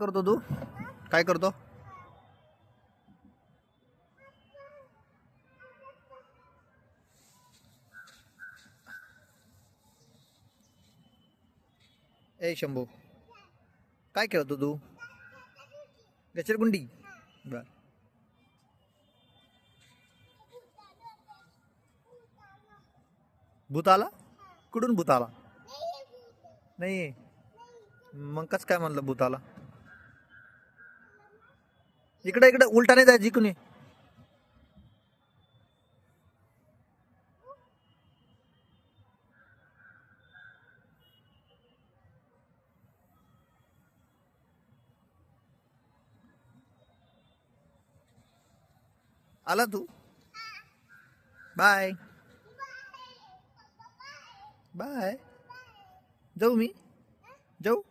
करतो तू? काय करतो? ए शंभू, काय खेळतो तू? घसरगुंडी. बर. भूत आला? कुठून भूत आला? नाही. मग कस काय म्हणलं भूत आला? इकडे इकडे उलटा नाही जायचं, इकडून ये. आला तू? Bye bye. जाऊ मी? जाऊ?